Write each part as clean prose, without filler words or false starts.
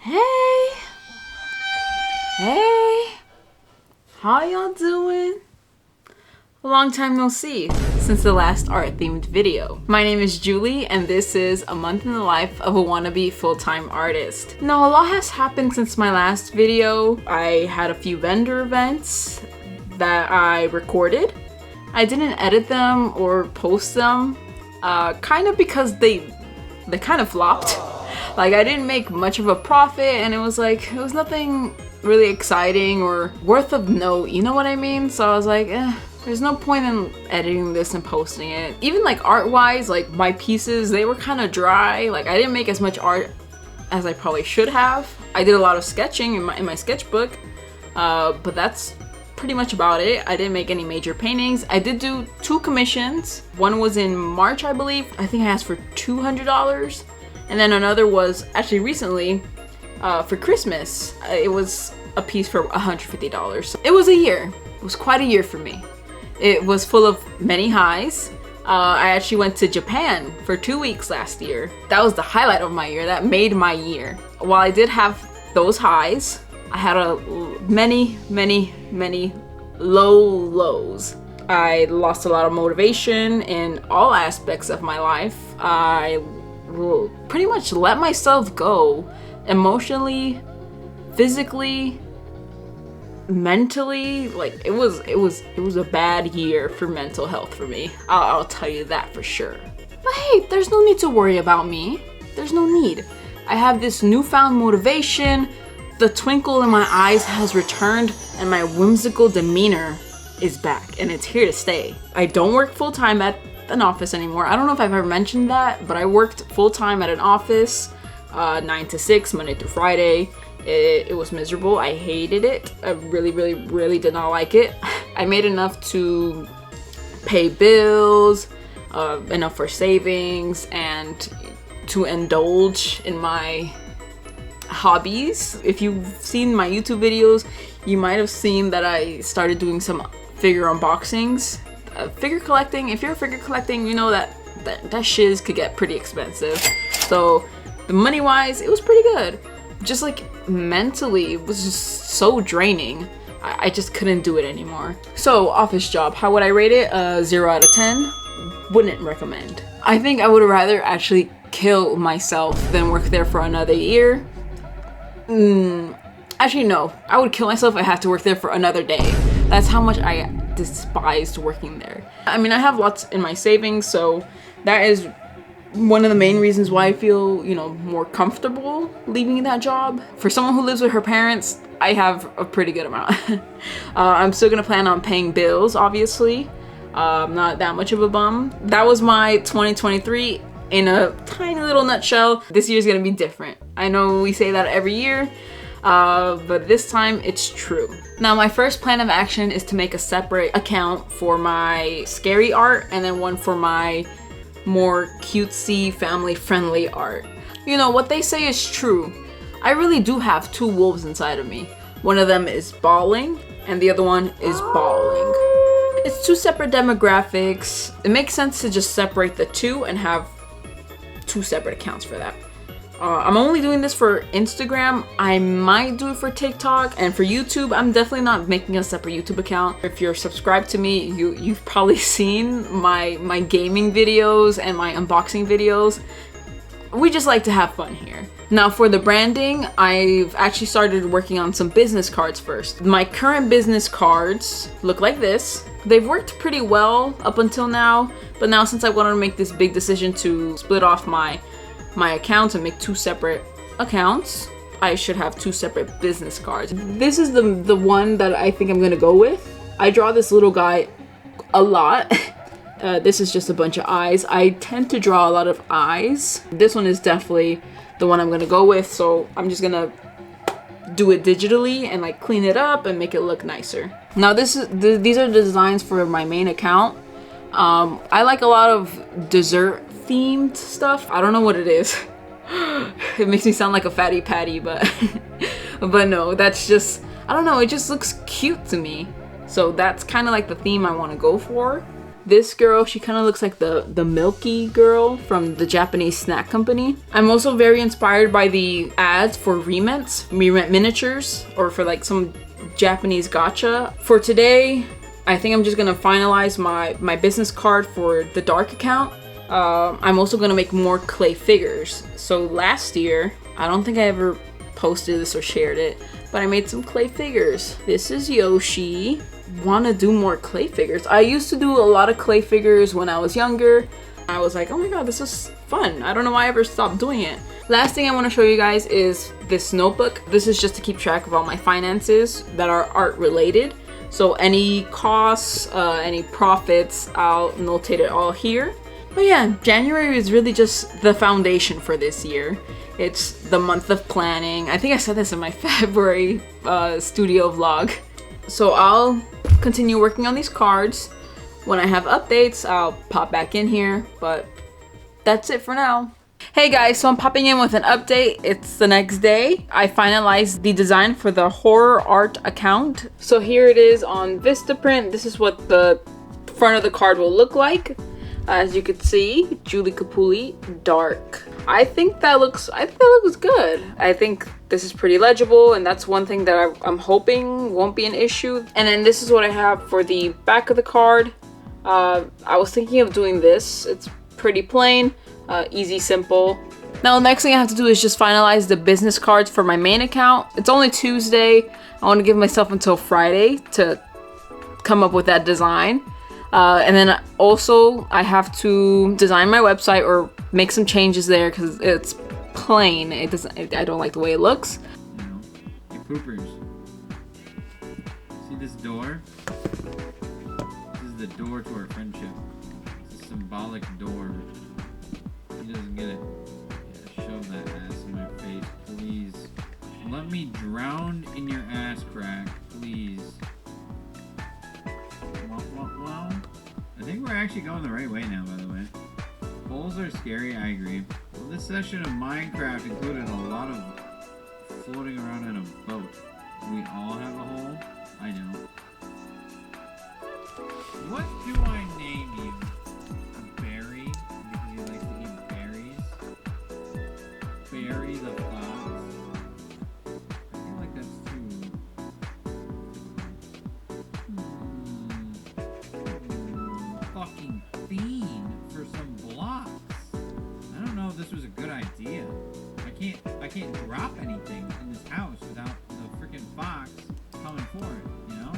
Hey! Hey! How y'all doing? A long time no see since the last art-themed video. My name is Julie and this is a month in the life of a wannabe full-time artist. Now a lot has happened since my last video. I had a few vendor events that I recorded. I didn't edit them or post them, kind of because they kind of flopped. Like, I didn't make much of a profit and it was nothing really exciting or worth of note, you know what I mean? So I was like, there's no point in editing this and posting it. Even like art-wise, like my pieces, they were kind of dry. Like I didn't make as much art as I probably should have. I did a lot of sketching in my sketchbook, but that's pretty much about it. I didn't make any major paintings. I did do 2 commissions. One was in March, I believe. I think I asked for $200. And then another was actually recently for Christmas. It was a piece for $150. It was a year. It was quite a year for me. It was full of many highs. I actually went to Japan for 2 weeks last year. That was the highlight of my year. That made my year. While I did have those highs, I had many low lows. I lost a lot of motivation in all aspects of my life. I pretty much let myself go emotionally, physically, mentally. Like it was a bad year for mental health for me. I'll tell you that for sure. But hey, there's no need to worry about me. There's no need. I have this newfound motivation. The twinkle in my eyes has returned and my whimsical demeanor is back and it's here to stay. I don't work full-time at an office anymore. I don't know if I've ever mentioned that, but I worked full-time at an office, 9 to 6, Monday through Friday. It was miserable. I hated it. I really did not like it. I made enough to pay bills, enough for savings, and to indulge in my hobbies. If you've seen my YouTube videos, you might have seen that I started doing some figure unboxings. Figure collecting, if you're figure collecting, you know that shiz could get pretty expensive. So the money wise, it was pretty good. Just like mentally, it was just so draining. I just couldn't do it anymore. So office job, how would I rate it? 0 out of 10. Wouldn't recommend. I think I would rather actually kill myself than work there for another year. Actually no, I would kill myself if I had to work there for another day. That's how much I despised working there. I mean, I have lots in my savings, so that is one of the main reasons why I feel, more comfortable leaving that job. For someone who lives with her parents, I have a pretty good amount. I'm still gonna plan on paying bills, obviously. I'm not that much of a bum. That was my 2023 in a tiny little nutshell. This year's gonna be different. I know we say that every year, but this time it's true. Now my first plan of action is to make a separate account for my scary art and then one for my more cutesy, family-friendly art. You know, what they say is true. I really do have 2 wolves inside of me. One of them is bawling and the other one is bawling. It's 2 separate demographics. It makes sense to just separate the 2 and have 2 separate accounts for that. I'm only doing this for Instagram. I might do it for TikTok, and for YouTube, I'm definitely not making a separate YouTube account. If you're subscribed to me, you've probably seen my gaming videos and my unboxing videos. We just like to have fun here. Now for the branding, I've actually started working on some business cards first. My current business cards look like this. They've worked pretty well up until now, but now since I wanted to make this big decision to split off my accounts and make 2 separate accounts, I should have 2 separate business cards. This is the one that I think I'm gonna go with. I draw this little guy a lot. This is just a bunch of eyes. I tend to draw a lot of eyes. This one is definitely the one I'm gonna go with, so I'm just gonna do it digitally and like clean it up and make it look nicer. Now these are the designs for my main account. I like a lot of dessert themed stuff. I don't know what it is. It makes me sound like a fatty patty, but but no, that's just, I don't know, it just looks cute to me. So that's kind of like the theme I want to go for. This girl, she kind of looks like the milky girl from the Japanese snack company. I'm also very inspired by the ads for rements miniatures, or for like some Japanese gacha. For today, I think I'm just gonna finalize my business card for the dark account. I'm also gonna make more clay figures. So last year, I don't think I ever posted this or shared it, but I made some clay figures. This is Yoshi. Want to do more clay figures. I used to do a lot of clay figures when I was younger. I was like, oh my god, this is fun. I don't know why I ever stopped doing it. Last thing I want to show you guys is this notebook. This is just to keep track of all my finances that are art related. So any costs, any profits, I'll notate it all here. But yeah, January is really just the foundation for this year. It's the month of planning. I think I said this in my February studio vlog. So I'll continue working on these cards. When I have updates, I'll pop back in here, but that's it for now. Hey guys, so I'm popping in with an update. It's the next day. I finalized the design for the horror art account. So here it is on Vistaprint. This is what the front of the card will look like. As you can see, Julikapooly, dark. I think that looks good. I think this is pretty legible, and that's one thing that I'm hoping won't be an issue. And then this is what I have for the back of the card. I was thinking of doing this. It's pretty plain, easy, simple. Now the next thing I have to do is just finalize the business cards for my main account. It's only Tuesday. I want to give myself until Friday to come up with that design. And then also I have to design my website or make some changes there because it's plain. I don't like the way it looks. You poopers. See this door? This is the door to our friendship. It's a symbolic door. He doesn't get it. Yeah, shove that ass in my face, please. Let me drown in your ass crack, please. I think we're actually going the right way now, by the way. Holes are scary, I agree. Well, this session of Minecraft included a lot of floating around in a boat. We all have a hole? I don't. What do I name you? A berry? Because you like to eat berries? Berry the fox? I feel like that's too... fucking bean for some blocks. I don't know if this was a good idea. I can't drop anything in this house without the freaking fox coming for it, you know?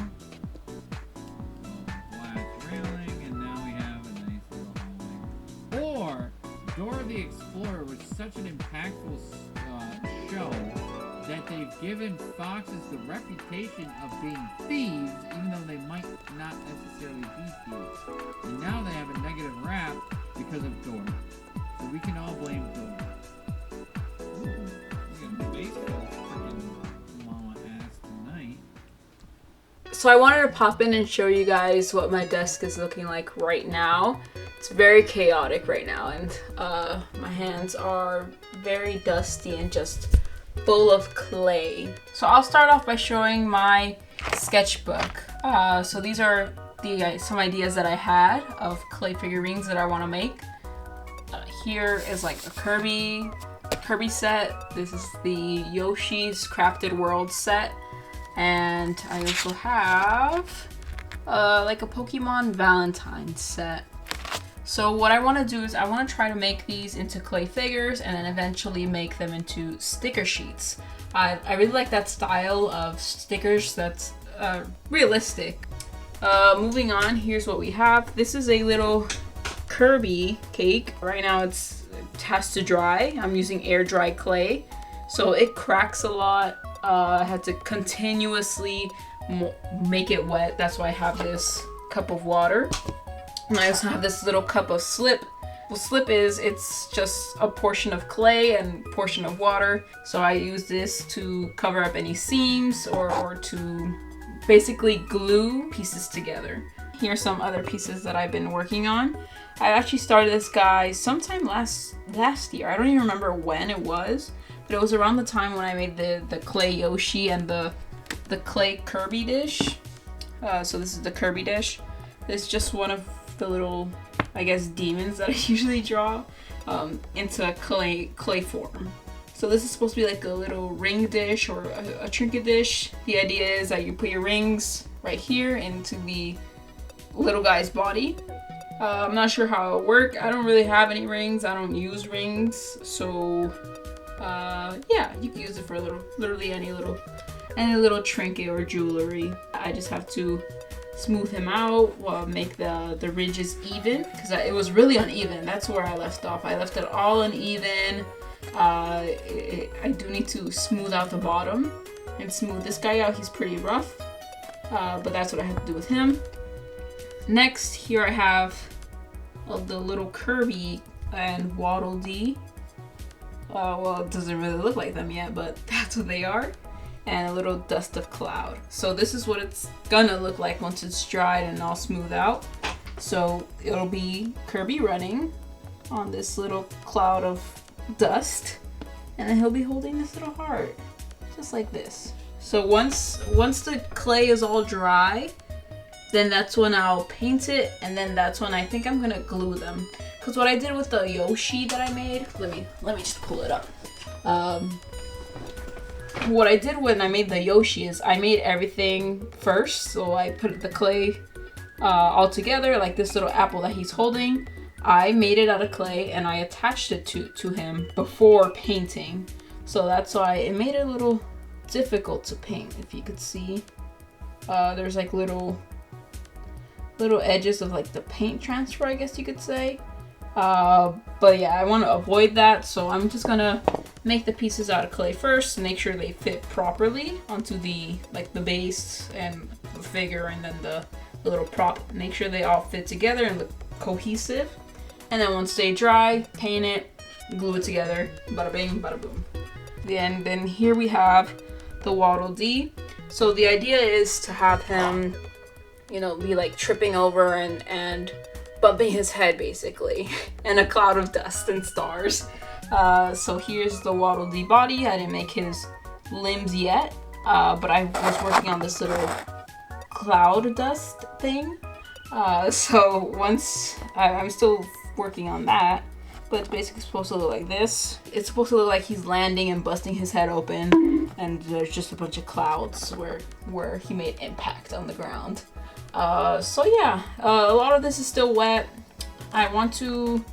Glass railing, and now we have a nice little hallway. Or Dora the Explorer was such an impactful show that they've given foxes the reputation of being thieves, even though they might not necessarily be thieves. And now they have a negative rap because of Dora. So we can all blame Dora. So I wanted to pop in and show you guys what my desk is looking like right now. It's very chaotic right now, and my hands are very dusty and just full of clay. So I'll start off by showing my sketchbook. So these are some ideas that I had of clay figurines that I want to make. Here is like a Kirby set. This is the Yoshi's Crafted World set. And I also have like a Pokemon Valentine set. So what I want to do is I want to try to make these into clay figures and then eventually make them into sticker sheets. I really like that style of stickers that's realistic. Moving on, here's what we have. This is a little Kirby cake. Right now it has to dry. I'm using air dry clay, so it cracks a lot. I had to continuously make it wet. That's why I have this cup of water. And I also have this little cup of slip. Well, slip it's just a portion of clay and portion of water. So I use this to cover up any seams or to basically glue pieces together. Here's some other pieces that I've been working on. I actually started this guy sometime last year. I don't even remember when it was, but it was around the time when I made the clay Yoshi and the clay Kirby dish. So this is the Kirby dish. It's just one of the little, I guess, demons that I usually draw into clay form. So this is supposed to be like a little ring dish or a trinket dish. The idea is that you put your rings right here into the little guy's body. I'm not sure how it works. I don't really have any rings. I don't use rings. So yeah, you can use it for literally any little trinket or jewelry. I just have to smooth him out, make the ridges even, because it was really uneven. That's where I left off. I left it all uneven. I do need to smooth out the bottom and smooth this guy out. He's pretty rough, but that's what I have to do with him. Next, here I have the little Kirby and Waddle Dee. Well, it doesn't really look like them yet, but that's what they are. And a little dust of cloud. So this is what it's gonna look like once it's dried and all smooth out. So it'll be Kirby running on this little cloud of dust, and then he'll be holding this little heart, just like this. So once the clay is all dry, then that's when I'll paint it, and then that's when I think I'm gonna glue them. Cause what I did with the Yoshi that I made, let me just pull it up. What I did when I made the Yoshi is I made everything first. So I put the clay all together, like this little apple that he's holding. I made it out of clay and I attached it to him before painting. So that's why it made it a little difficult to paint. If you could see, there's like little edges of like the paint transfer, I guess you could say. But yeah, I want to avoid that, so I'm just gonna make the pieces out of clay first, make sure they fit properly onto the base and the figure, and then the little prop. Make sure they all fit together and look cohesive. And then once they dry, paint it, glue it together, bada bing, bada boom. And then here we have the Waddle Dee. So the idea is to have him, you know, be like tripping over and bumping his head basically, and a cloud of dust and stars. So here's the Waddle Dee body. I didn't make his limbs yet, but I was working on this little cloud dust thing. So once I'm still working on that, but it's basically supposed to look like this. It's supposed to look like he's landing and busting his head open, and there's just a bunch of clouds where he made impact on the ground. So yeah, a lot of this is still wet. I want to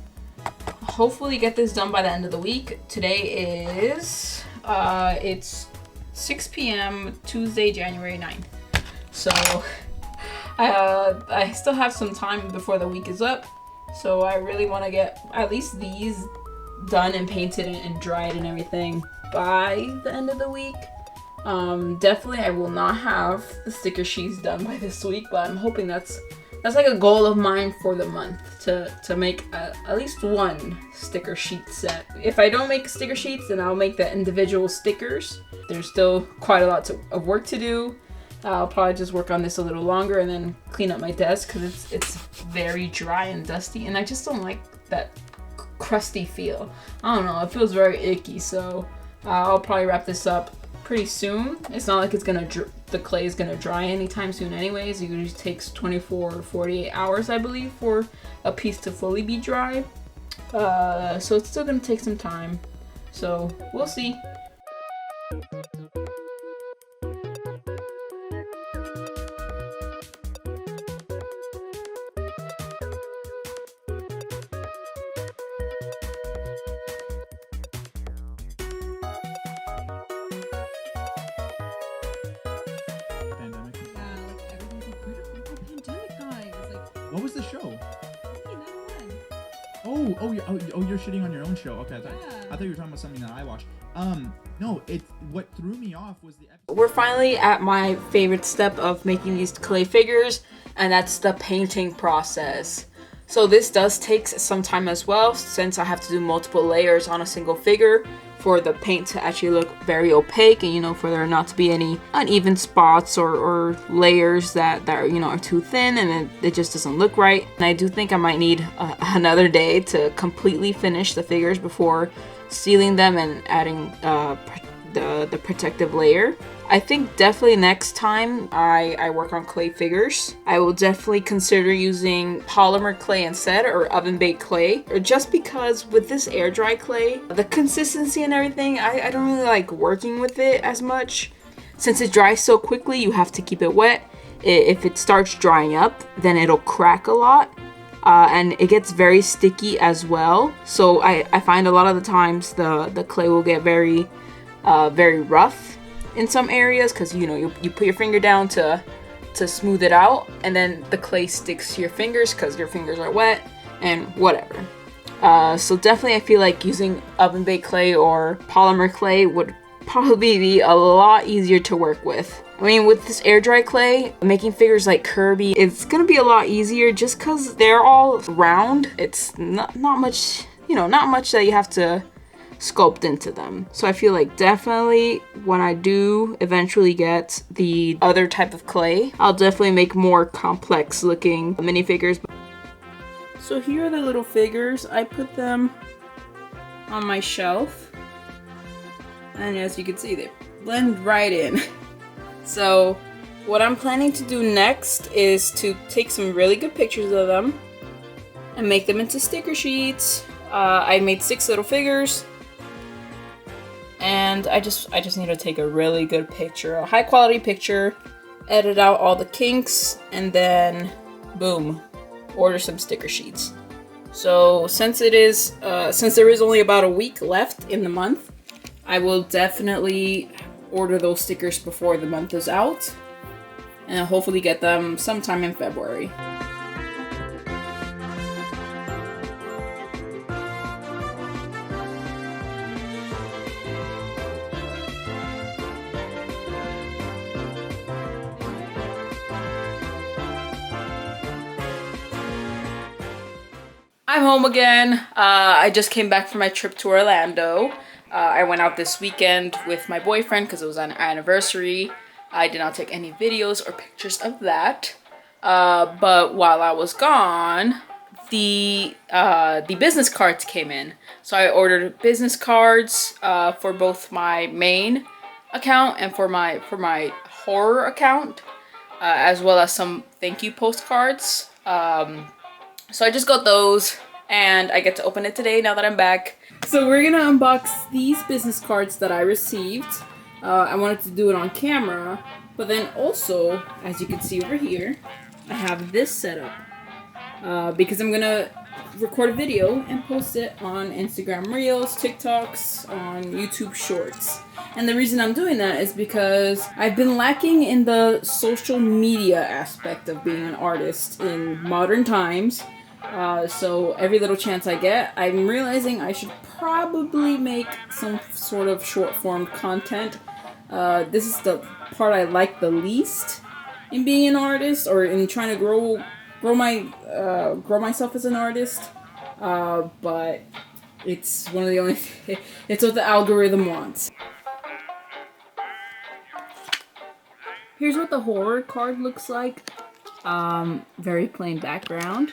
hopefully get this done by the end of the week. Today is, it's 6 p.m. Tuesday, January 9th. So I still have some time before the week is up. So I really want to get at least these done and painted and dried and everything by the end of the week. Definitely I will not have the sticker sheets done by this week, but I'm hoping that's like a goal of mine for the month, to make at least one sticker sheet set. If I don't make sticker sheets, then I'll make the individual stickers. There's still quite a lot of work to do. I'll probably just work on this a little longer and then clean up my desk because it's very dry and dusty, and I just don't like that crusty feel. I don't know, it feels very icky. So I'll probably wrap this up pretty soon. It's not like the clay is gonna dry anytime soon anyways. It usually takes 24 or 48 hours, I believe, for a piece to fully be dry. So it's still gonna take some time. So we'll see. What was the show? Oh, you're shitting on your own show. Okay, I thought you were talking about something that I watched. No, what threw me off was the episode. We're finally at my favorite step of making these clay figures, and that's the painting process. So this does take some time as well, since I have to do multiple layers on a single figure for the paint to actually look very opaque, and, you know, for there not to be any uneven spots or layers that are, you know, are too thin, and it just doesn't look right. And I do think I might need another day to completely finish the figures before sealing them and adding the protective layer. I think definitely next time I work on clay figures, I will definitely consider using polymer clay instead, or oven baked clay, or just because with this air dry clay, the consistency and everything, I don't really like working with it as much. Since it dries so quickly, you have to keep it wet. If it starts drying up, then it'll crack a lot. And it gets very sticky as well. So I find a lot of the times the clay will get very rough in some areas, because you put your finger down to smooth it out, and then the clay sticks to your fingers because your fingers are wet and whatever. So definitely I feel like using oven baked clay or polymer clay would probably be a lot easier to work with. I mean, with this air dry clay, making figures like Kirby, it's gonna be a lot easier just because they're all round. It's not much, not much that you have to sculpt into them. So I feel like definitely when I do eventually get the other type of clay, I'll definitely make more complex looking minifigures. So here are the little figures. I put them on my shelf, and as you can see, they blend right in. So what I'm planning to do next is to take some really good pictures of them and make them into sticker sheets. I made 6 little figures, and I just need to take a really good picture, a high quality picture, edit out all the kinks, and then boom, order some sticker sheets. So since there is only about a week left in the month, I will definitely order those stickers before the month is out, and I'll hopefully get them sometime in February. I'm home again. I just came back from my trip to Orlando. I went out this weekend with my boyfriend because it was an anniversary. I did not take any videos or pictures of that. But while I was gone, the business cards came in. So I ordered business cards for both my main account and for my horror account, as well as some thank you postcards. So I just got those, and I get to open it today now that I'm back. So we're gonna unbox these business cards that I received. I wanted to do it on camera, but then also, as you can see over here, I have this set up because I'm gonna record a video and post it on Instagram Reels, TikToks, on YouTube Shorts. And the reason I'm doing that is because I've been lacking in the social media aspect of being an artist in modern times. So every little chance I get, I'm realizing I should probably make some sort of short form content. This is the part I like the least in being an artist, or in trying to grow myself as an artist. But it's one of the only it's what the algorithm wants. Here's what the horror card looks like. Very plain background.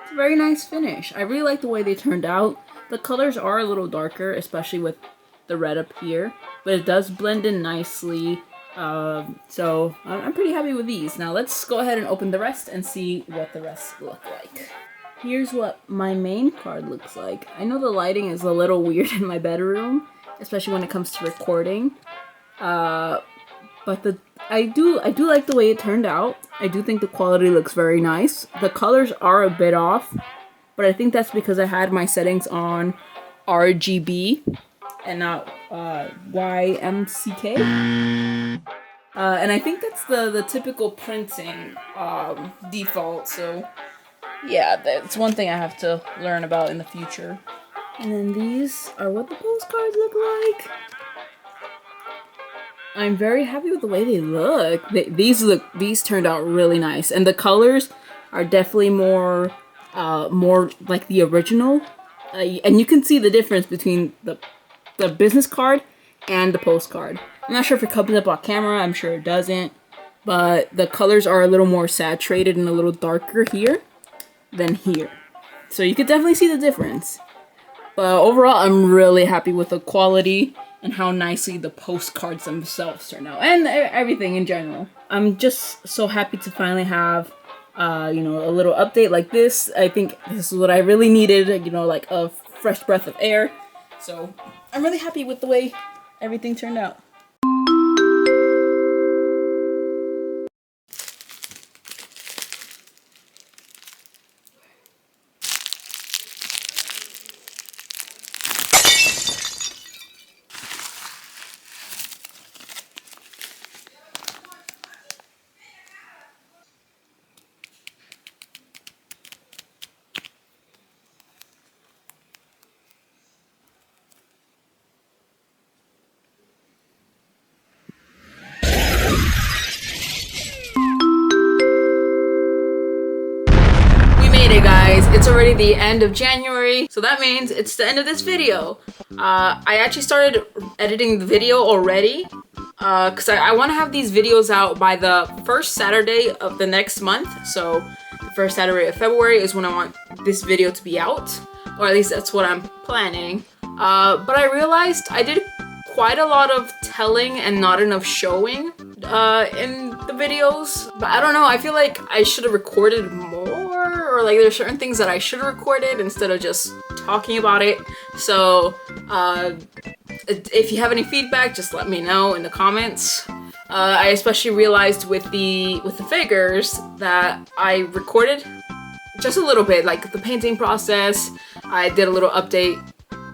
It's a very nice finish. I really like the way they turned out. The colors are a little darker, especially with the red up here, but it does blend in nicely. So I'm pretty happy with these. Now let's go ahead and open the rest and see what the rest look like. Here's what my main card looks like. I know the lighting is a little weird in my bedroom, especially when it comes to recording. But I do like the way it turned out. I do think the quality looks very nice. The colors are a bit off, but I think that's because I had my settings on RGB and not YMCK. And I think that's the typical printing default. So yeah, that's one thing I have to learn about in the future. And then these are what the postcards look like. I'm very happy with the way they look. These turned out really nice, and the colors are definitely more like the original. And you can see the difference between the business card and the postcard. I'm not sure if it comes up on camera. I'm sure it doesn't, but the colors are a little more saturated and a little darker here than here. So you could definitely see the difference. But overall, I'm really happy with the quality and how nicely the postcards themselves turned out, and everything in general. I'm just so happy to finally have, you know, a little update like this. I think this is what I really needed, you know, like a fresh breath of air. So I'm really happy with the way everything turned out. Guys, it's already the end of January, so that means it's the end of this video. I actually started editing the video already because I want to have these videos out by the first Saturday of the next month. So the first Saturday of February is when I want this video to be out, or at least that's what I'm planning. But I realized I did quite a lot of telling and not enough showing in the videos. But I don't know, I feel like I should have recorded more, or like there's certain things that I should have recorded instead of just talking about it. So if you have any feedback, just let me know in the comments. I especially realized with the figures that I recorded just a little bit, like the painting process. I did a little update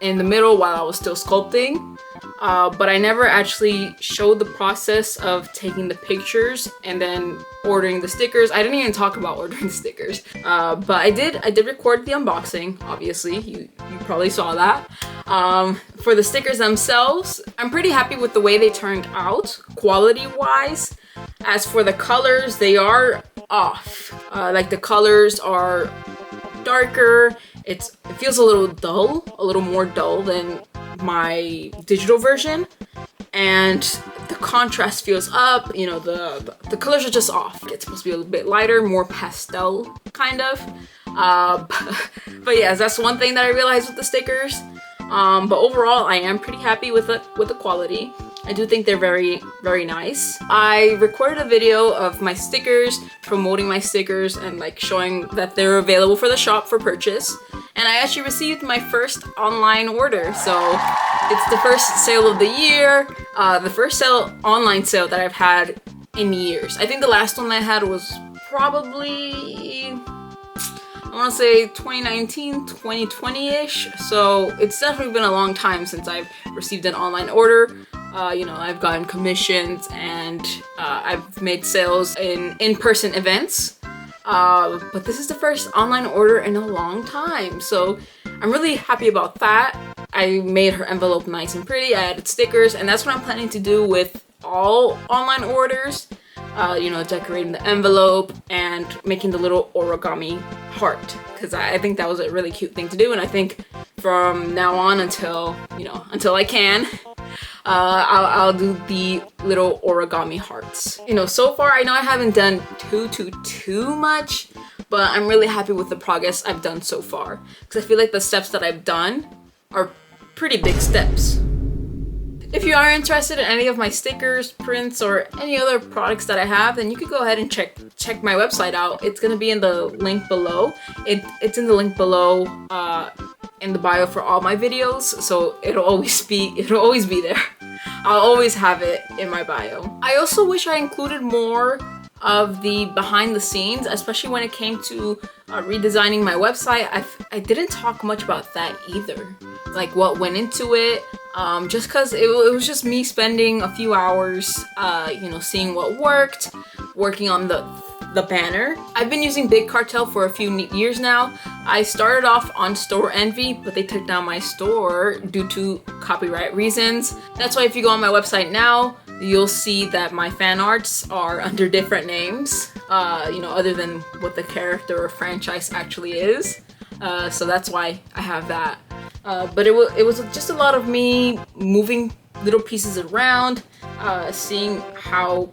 in the middle while I was still sculpting. But I never actually showed the process of taking the pictures and then ordering the stickers. I didn't even talk about ordering the stickers. But I did record the unboxing, obviously. You probably saw that. For the stickers themselves, I'm pretty happy with the way they turned out, quality-wise. As for the colors, they are off. Like the colors are darker. It feels a little dull, a little more dull than my digital version, and the contrast feels up. You know, the colors are just off. It's supposed to be a little bit lighter, more pastel kind of. But yeah, that's one thing that I realized with the stickers. But overall, I am pretty happy with the quality. I do think they're very, very nice. I recorded a video of my stickers, promoting my stickers, and like showing that they're available for the shop for purchase. And I actually received my first online order. So it's the first sale of the year, the first online sale that I've had in years. I think the last one I had was probably, I want to say 2019, 2020-ish. So it's definitely been a long time since I've received an online order. You know, I've gotten commissions and I've made sales in in-person events. But this is the first online order in a long time. So I'm really happy about that. I made her envelope nice and pretty. I added stickers, and that's what I'm planning to do with all online orders. You know, decorating the envelope and making the little origami heart, because I think that was a really cute thing to do. And I think from now on until I can, I'll do the little origami hearts. You know, so far I know I haven't done too much, but I'm really happy with the progress I've done so far, because I feel like the steps that I've done are pretty big steps. If you are interested in any of my stickers, prints, or any other products that I have, then you could go ahead and check my website out. It's gonna be in the link below. It's in the link below in the bio for all my videos, so it'll always be there. I'll always have it in my bio. I also wish I included more of the behind the scenes, especially when it came to redesigning my website. I didn't talk much about that either, like what went into it. Just because it was just me spending a few hours, you know, seeing what worked, working on the banner. I've been using Big Cartel for a few years now. I started off on Store Envy, but they took down my store due to copyright reasons. That's why if you go on my website now, you'll see that my fan arts are under different names, you know, other than what the character or franchise actually is. So that's why I have that. But it was just a lot of me moving little pieces around, seeing how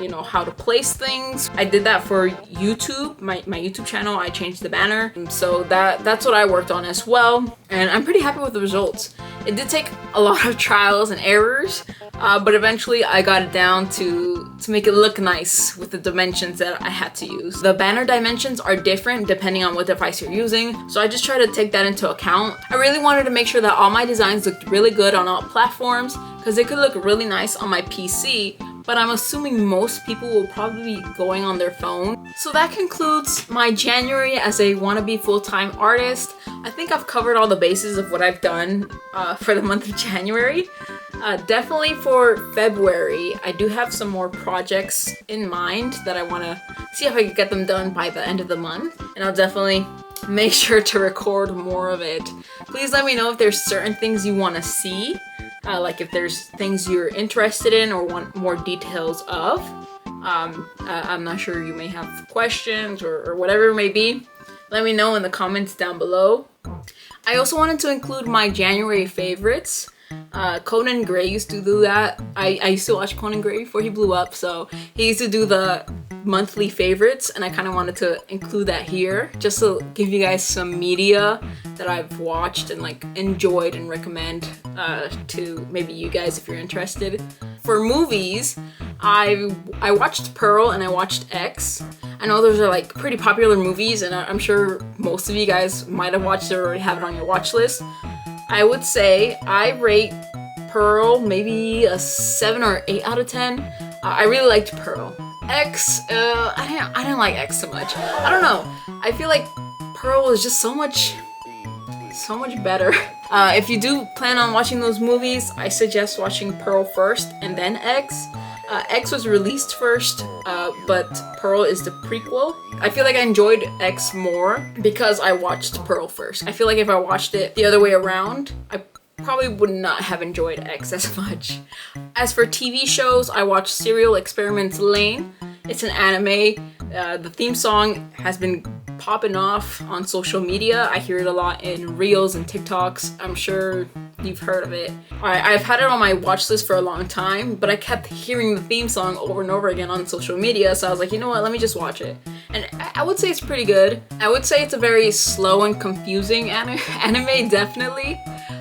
you know, how to place things. I did that for YouTube, my YouTube channel. I changed the banner, so that's what I worked on as well, and I'm pretty happy with the results. It did take a lot of trials and errors, but eventually I got it down to make it look nice with the dimensions that I had to use. The banner dimensions are different depending on what device you're using, so I just try to take that into account. I really wanted to make sure that all my designs looked really good on all platforms because they could look really nice on my PC, but I'm assuming most people will probably be going on their phone. So that concludes my January as a wannabe full-time artist. I think I've covered all the bases of what I've done for the month of January. Definitely for February, I do have some more projects in mind that I want to see if I can get them done by the end of the month. And I'll definitely make sure to record more of it. Please let me know if there's certain things you want to see. Like if there's things you're interested in or want more details of. I'm not sure, you may have questions or whatever it may be. Let me know in the comments down below. I also wanted to include my January favorites. Conan Gray used to do that. I used to watch Conan Gray before he blew up, so he used to do the monthly favorites, and I kind of wanted to include that here just to give you guys some media that I've watched and like enjoyed and recommend to maybe you guys if you're interested. For movies, I watched Pearl and I watched X. I know those are like pretty popular movies, and I'm sure most of you guys might have watched it or already have it on your watch list. I would say I rate Pearl maybe a 7 or 8 out of 10. I really liked Pearl. X, I didn't like X so much. I don't know. I feel like Pearl was just so much better. If you do plan on watching those movies, I suggest watching Pearl first and then X. X was released first, but Pearl is the prequel. I feel like I enjoyed X more because I watched Pearl first. I feel like if I watched it the other way around, I probably would not have enjoyed X as much. As for TV shows, I watched Serial Experiments Lain. It's an anime. The theme song has been popping off on social media. I hear it a lot in Reels and TikToks. I'm sure you've heard of it. I've had it on my watch list for a long time, but I kept hearing the theme song over and over again on social media, so I was like, you know what, let me just watch it. And I would say it's pretty good. I would say it's a very slow and confusing anime, definitely.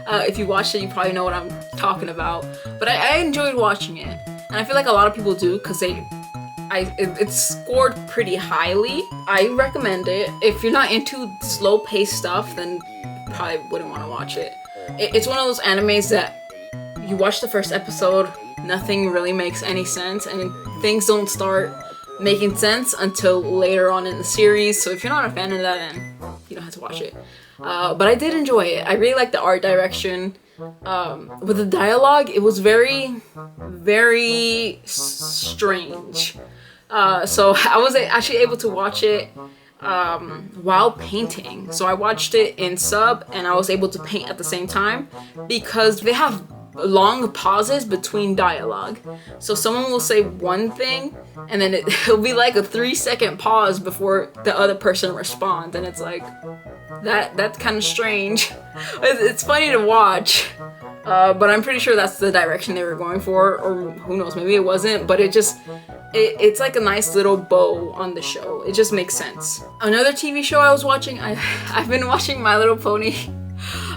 If you watched it, you probably know what I'm talking about. But I enjoyed watching it. And I feel like a lot of people do because it's scored pretty highly. I recommend it. If you're not into slow-paced stuff, then you probably wouldn't want to watch it. It's one of those animes that you watch the first episode, nothing really makes any sense, and things don't start making sense until later on in the series. So if you're not a fan of that, then you don't have to watch it. But I did enjoy it. I really liked the art direction. With the dialogue, it was very, very strange. So I was actually able to watch it while painting. So I watched it in sub and I was able to paint at the same time because they have long pauses between dialogue. So someone will say one thing and then it'll be like a 3-second pause before the other person responds, and it's like that's kind of strange. It's funny to watch. But I'm pretty sure that's the direction they were going for, or who knows, maybe it wasn't, but it's like a nice little bow on the show. It just makes sense. Another TV show I was watching, I've been watching My Little Pony.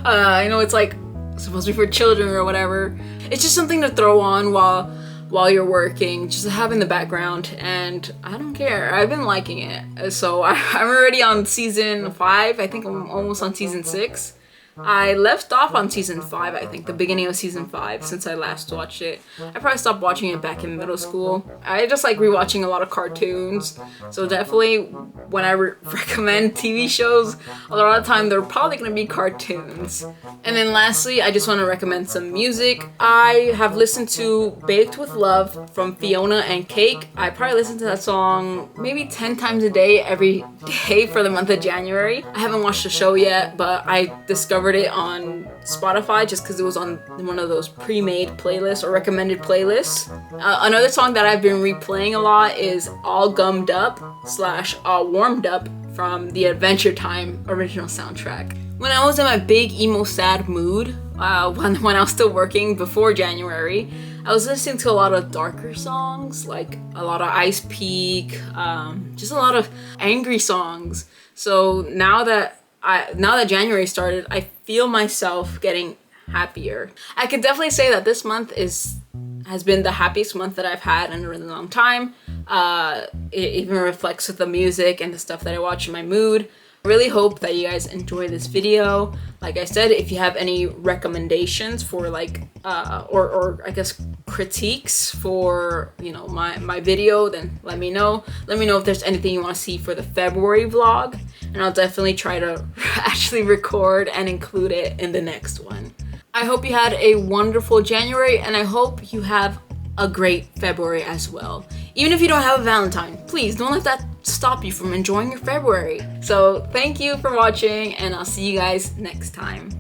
I know it's like supposed to be for children or whatever. It's just something to throw on while you're working, just to have in the background, and I don't care. I've been liking it. So I'm already on season 5. I think I'm almost on season 6. I left off on season 5, I think, the beginning of season 5, since I last watched it. I probably stopped watching it back in middle school. I just like rewatching a lot of cartoons, so definitely when I recommend TV shows, a lot of the time they're probably going to be cartoons. And then lastly, I just want to recommend some music. I have listened to Baked with Love from Fiona and Cake. I probably listened to that song maybe 10 times a day, every day for the month of January. I haven't watched the show yet, but I discovered it on Spotify just because it was on one of those pre-made playlists or recommended playlists. Another song that I've been replaying a lot is All Gummed Up / All Warmed Up from the Adventure Time original soundtrack. When I was in my big emo sad mood, when I was still working before January, I was listening to a lot of darker songs, like a lot of Ice Peak, just a lot of angry songs. So now that January started, I feel myself getting happier. I could definitely say that this month has been the happiest month that I've had in a really long time. It even reflects with the music and the stuff that I watch in my mood. I really hope that you guys enjoy this video. Like I said, if you have any recommendations for like, or I guess critiques for, you know, my video, then let me know. Let me know if there's anything you want to see for the February vlog, and I'll definitely try to actually record and include it in the next one. I hope you had a wonderful January, and I hope you have a great February as well. Even if you don't have a Valentine, please don't let that stop you from enjoying your February. So thank you for watching, and I'll see you guys next time.